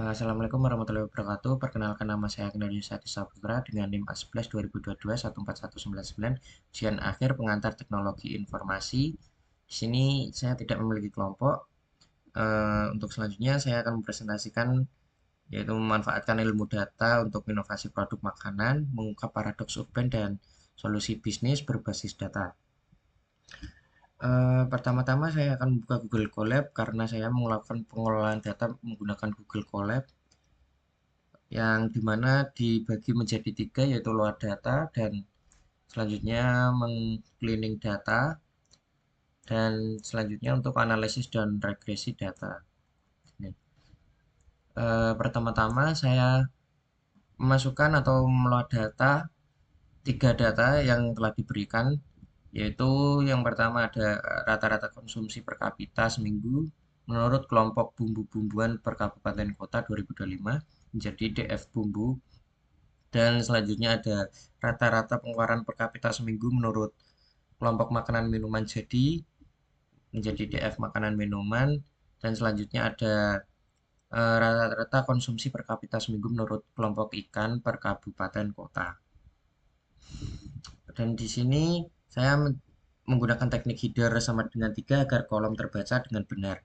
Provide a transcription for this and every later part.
Assalamualaikum warahmatullahi wabarakatuh. Perkenalkan nama saya Agnar Yusati Saputra dengan NIM A11 2022 14199, ujian akhir pengantar teknologi informasi. Di sini saya tidak memiliki kelompok. Untuk selanjutnya saya akan mempresentasikan yaitu memanfaatkan ilmu data untuk inovasi produk makanan, mengungkap paradoks urban dan solusi bisnis berbasis data. Pertama-tama saya akan membuka Google Colab karena saya melakukan pengelolaan data menggunakan Google Colab yang dimana dibagi menjadi tiga yaitu load data dan selanjutnya mengcleaning data dan selanjutnya untuk analisis dan regresi data. Pertama-tama saya memasukkan atau meload data tiga data yang telah diberikan yaitu yang pertama ada rata-rata konsumsi per kapita seminggu menurut kelompok bumbu-bumbuan per kabupaten kota 2025 menjadi DF bumbu. Dan selanjutnya ada rata-rata pengeluaran per kapita seminggu menurut kelompok makanan minuman jadi menjadi DF makanan minuman. Dan selanjutnya ada rata-rata konsumsi per kapita seminggu menurut kelompok ikan per kabupaten kota. Dan di sini saya menggunakan teknik header sama dengan 3 agar kolom terbaca dengan benar.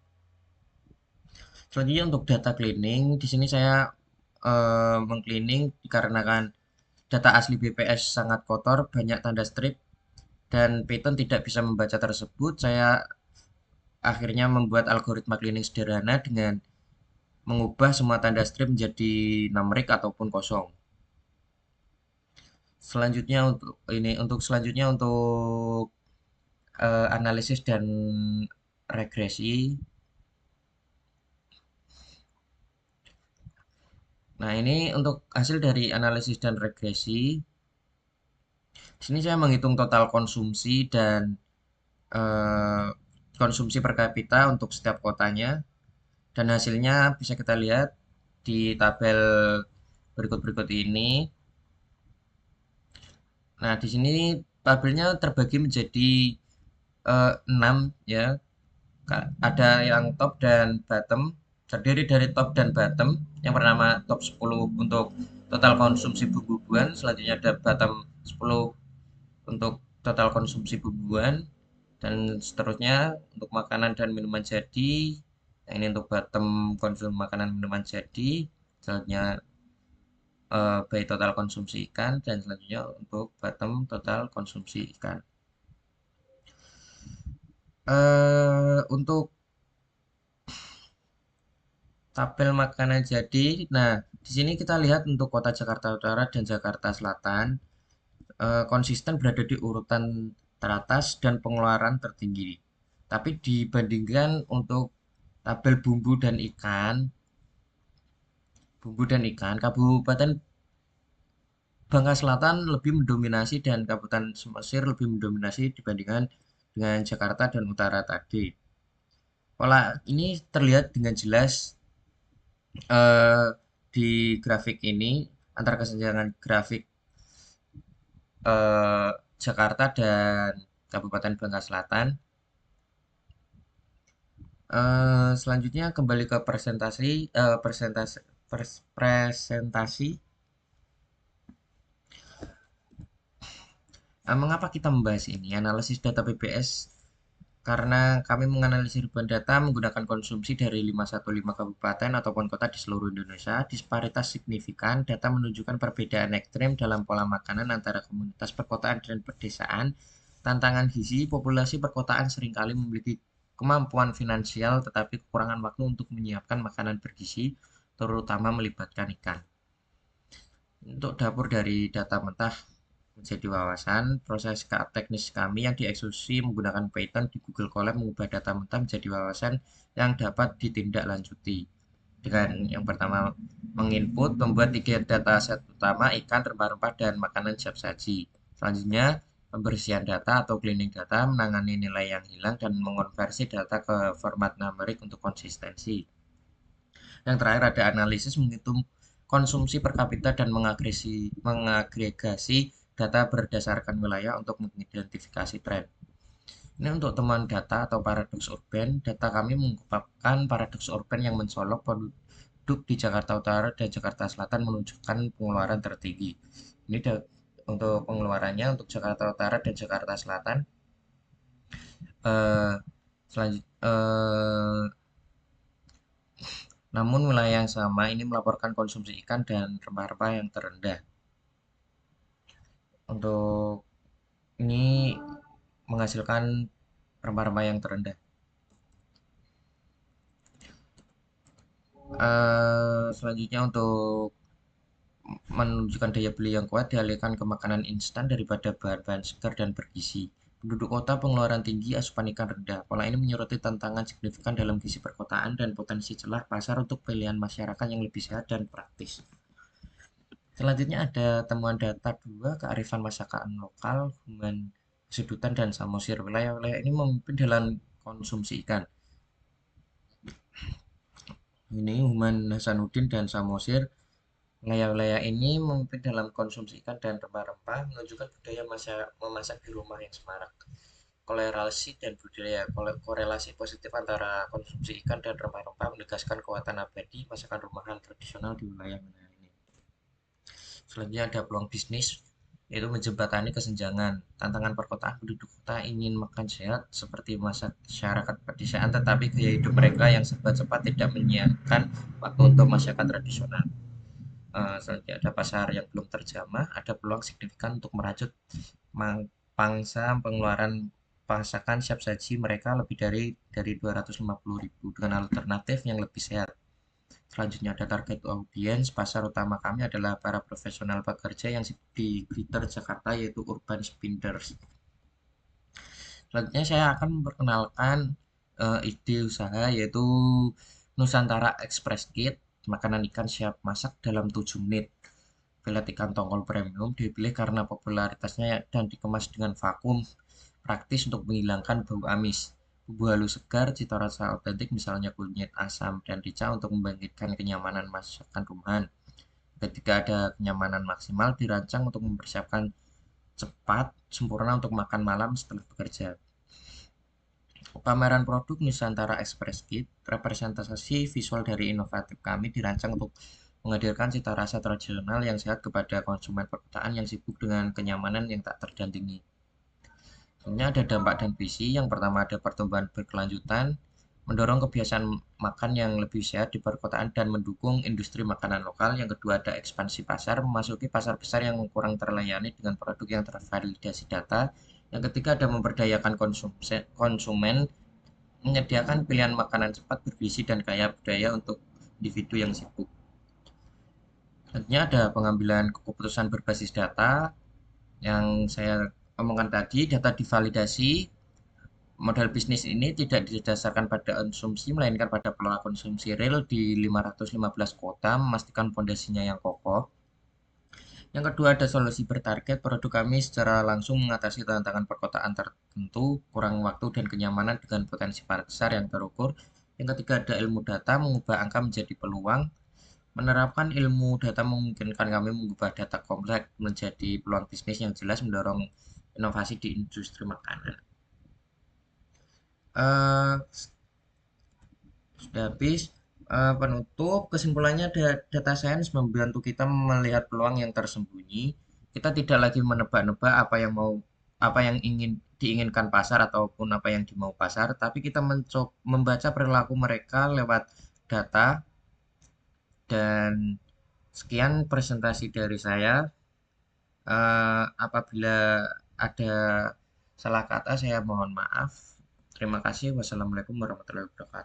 Selanjutnya untuk data cleaning, di sini saya mengcleaning dikarenakan data asli BPS sangat kotor, banyak tanda strip, dan Python tidak bisa membaca tersebut. Saya akhirnya membuat algoritma cleaning sederhana dengan mengubah semua tanda strip menjadi numerik ataupun kosong. Selanjutnya untuk selanjutnya untuk analisis dan regresi. Nah, ini untuk hasil dari analisis dan regresi. Di sini saya menghitung total konsumsi dan eh, konsumsi per kapita untuk setiap kotanya dan hasilnya bisa kita lihat di tabel berikut-berikut ini. Nah, di sini tabelnya terbagi menjadi 6 ya. Ada yang top dan bottom, terdiri dari top dan bottom. Yang pertama top 10 untuk total konsumsi bumbu-bumbuan, selanjutnya ada bottom 10 untuk total konsumsi bumbuan dan seterusnya untuk makanan dan minuman jadi. Nah, ini untuk bottom konsumsi makanan minuman jadi, selanjutnya by total konsumsi ikan dan selanjutnya untuk bottom total konsumsi ikan. Untuk tabel makanan jadi, nah di sini kita lihat untuk kota Jakarta Utara dan Jakarta Selatan konsisten berada di urutan teratas dan pengeluaran tertinggi. Tapi dibandingkan untuk tabel bumbu dan ikan, Kabupaten Bangka Selatan lebih mendominasi dan Kabupaten Mesir lebih mendominasi dibandingkan dengan Jakarta dan Utara tadi. Pola ini terlihat dengan jelas eh, di grafik ini antara kesenjangan grafik eh, Jakarta dan Kabupaten Bangka Selatan. Selanjutnya kembali ke presentasi. Mengapa kita membahas ini? Analisis data BPS karena kami menganalisis ribuan data menggunakan konsumsi dari 515 kabupaten ataupun kota di seluruh Indonesia. Disparitas signifikan, data menunjukkan perbedaan ekstrem dalam pola makanan antara komunitas perkotaan dan pedesaan. Tantangan gizi, populasi perkotaan seringkali memiliki kemampuan finansial tetapi kekurangan waktu untuk menyiapkan makanan bergizi, terutama melibatkan ikan. Untuk dapur dari data mentah menjadi wawasan, proses teknis kami yang dieksekusi menggunakan Python di Google Colab mengubah data mentah menjadi wawasan yang dapat ditindaklanjuti. Dengan yang pertama menginput, membuat tiga data set utama, ikan, rempah-rempah, dan makanan siap saji. Selanjutnya, pembersihan data atau cleaning data, menangani nilai yang hilang, dan mengonversi data ke format numerik untuk konsistensi. Yang terakhir ada analisis menghitung konsumsi per kapita dan mengagregasi data berdasarkan wilayah untuk mengidentifikasi tren. Ini untuk temuan data atau paradoks urban. Data kami mengungkapkan paradoks urban yang mencolok penduduk di Jakarta Utara dan Jakarta Selatan menunjukkan pengeluaran tertinggi. Ini untuk pengeluarannya untuk Jakarta Utara dan Jakarta Selatan. Eh, Namun wilayah yang sama ini melaporkan konsumsi ikan dan rempah-rempah yang terendah. Untuk ini menghasilkan rempah-rempah yang terendah. Selanjutnya untuk menunjukkan daya beli yang kuat dialihkan ke makanan instan daripada bahan-bahan segar dan bergizi. Penduduk kota pengeluaran tinggi, asupan ikan rendah. Pola ini menyoroti tantangan signifikan dalam gizi perkotaan dan potensi celah pasar untuk pilihan masyarakat yang lebih sehat dan praktis. Selanjutnya ada temuan data 2 kearifan masakan lokal, Human Sedutan dan Samosir. Wilayah-wilayah ini memimpin dalam konsumsi ikan. Ini Human Hasanuddin dan Samosir. Wilayah-wilayah ini memimpin dalam konsumsi ikan dan rempah-rempah, menunjukkan budaya memasak di rumah yang semarak. Korelasi dan budaya korelasi positif antara konsumsi ikan dan rempah-rempah menegaskan kekuatan abadi masakan rumahan tradisional di wilayah-wilayah ini. Selanjutnya ada peluang bisnis, yaitu menjembatani kesenjangan. Tantangan perkotaan penduduk kota ingin makan sehat seperti masyarakat pedesaan, tetapi gaya hidup mereka yang serba cepat tidak menyiapkan waktu untuk masyarakat tradisional. Selanjutnya ada pasar yang belum terjamah, ada peluang signifikan untuk merajut pangsa pengeluaran masakan siap saji mereka lebih dari 250.000 dengan alternatif yang lebih sehat. Selanjutnya ada target audiens. Pasar utama kami adalah para profesional pekerja yang sibuk di Greater Jakarta, yaitu urban spenders. Selanjutnya saya akan memperkenalkan ide usaha, yaitu Nusantara Express Kit, makanan ikan siap masak dalam 7 menit. Filet ikan tongkol premium dipilih karena popularitasnya dan dikemas dengan vakum, praktis untuk menghilangkan bau amis. Bumbu halus segar, cita rasa otentik misalnya kunyit, asam, dan rica untuk membangkitkan kenyamanan masakan rumahan. Ketika ada kenyamanan maksimal, dirancang untuk mempersiapkan cepat, sempurna untuk makan malam setelah bekerja. Pameran produk Nusantara Express Kit, representasi visual dari inovatif kami dirancang untuk menghadirkan cita rasa tradisional yang sehat kepada konsumen perkotaan yang sibuk dengan kenyamanan yang tak tertandingi. Sebenarnya ada dampak dan visi. Yang pertama ada pertumbuhan berkelanjutan, mendorong kebiasaan makan yang lebih sehat di perkotaan dan mendukung industri makanan lokal. Yang kedua ada ekspansi pasar, memasuki pasar besar yang kurang terlayani dengan produk yang tervalidasi data. Yang ketiga ada memberdayakan konsumen, menyediakan pilihan makanan cepat, bergizi, dan kaya budaya untuk individu yang sibuk. Selanjutnya ada pengambilan keputusan berbasis data yang saya omongkan tadi. Data divalidasi. Model bisnis ini tidak didasarkan pada konsumsi, melainkan pada pola konsumsi real di 515 kota, memastikan fondasinya yang kokoh. Yang kedua ada solusi bertarget. Produk kami secara langsung mengatasi tantangan perkotaan tertentu, kurang waktu dan kenyamanan dengan potensi pasar yang terukur. Yang ketiga ada ilmu data, mengubah angka menjadi peluang. Menerapkan ilmu data memungkinkan kami mengubah data kompleks menjadi peluang bisnis yang jelas, mendorong inovasi di industri makanan. Eh, Sudah habis. Penutup, kesimpulannya data science membantu kita melihat peluang yang tersembunyi. Kita tidak lagi menebak-nebak apa yang diinginkan pasar ataupun apa yang dimau pasar, tapi kita mencoba membaca perilaku mereka lewat data. Dan sekian presentasi dari saya. Apabila ada salah kata, saya mohon maaf. Terima kasih. Wassalamualaikum warahmatullahi wabarakatuh.